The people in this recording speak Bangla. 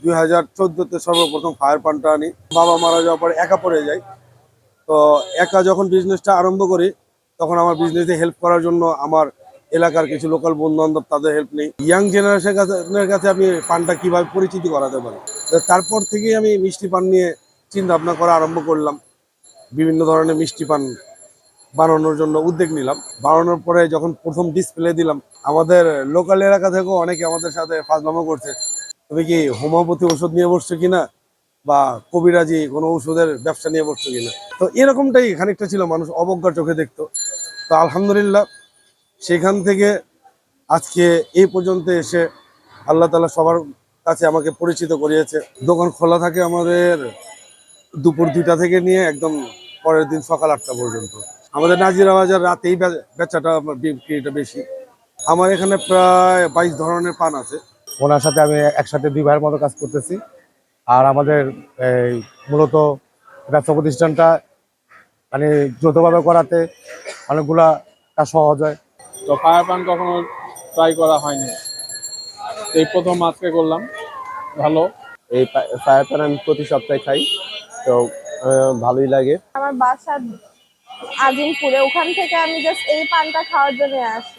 2014-তে সর্বপ্রথম ফায়ার পানটা আনি। বাবা মারা যাওয়ার পরে একা পড়ে যাই। তো একা যখন বিজনেসটা আরম্ভ করি তখন আমার বিজনেসে হেল্প করার জন্য আমার এলাকার কিছু লোকাল বন্ধু বান্ধব তাদের হেল্প নেই। ইয়াং জেনারেশনের কাছে আমি পানটা কিভাবে পরিচিতি করাতে পারি, তো তারপর থেকেই আমি মিষ্টি পান নিয়ে চিন্তা ভাবনা করা আরম্ভ করলাম। বিভিন্ন ধরনের মিষ্টি পান বানানোর জন্য উদ্যোগ নিলাম। বানানোর পরে যখন প্রথম ডিসপ্লে দিলাম, আমাদের লোকাল এলাকা থেকেও অনেকে আমাদের সাথে ফাজলামো করছে, তুমি কি হোমিওপ্যাথি ওষুধ নিয়ে বসছো কিনা বা কবিরাজি কোনো ওষুধের ব্যবসা নিয়ে বসছো কিনা। তো এরকমটাই খানিকটা ছিল, মানুষ অবজ্ঞার চোখে দেখতো। তো আলহামদুলিল্লাহ সেখান থেকে আজকে এই পর্যন্ত এসে আল্লাহ তাআলা সবার কাছে আমাকে পরিচিত করিয়েছে। দোকান খোলা থাকে আমাদের দুপুর 2টা থেকে নিয়ে একদম পরের দিন সকাল 8টা পর্যন্ত। আমাদের নাজিরা বাজার রাতেই বেচাটা বিক্রিটা বেশি। আমার এখানে প্রায় 22 ধরনের পান আছে। ওনার সাথে আমি একসাথে 2 ভাইয়ের মতো কাজ করতেছি। আর আমাদের এই মূলত ব্যবসা প্রতিষ্ঠানটা মানে যৌথভাবে করাতে অনেকগুলা কাজ সহজ হয়। তো ফায়ার পান কখনো ট্রাই করা হয়নি, এই প্রথম আজকে করলাম। ভালো। এই ফায়ার পান আমি প্রতি সপ্তাহে খাই, তো ভালোই লাগে। আমার বাসা আজিমপুরে, ওখান থেকে আমি জাস্ট এই পানটা খাওয়ার জন্য আসি।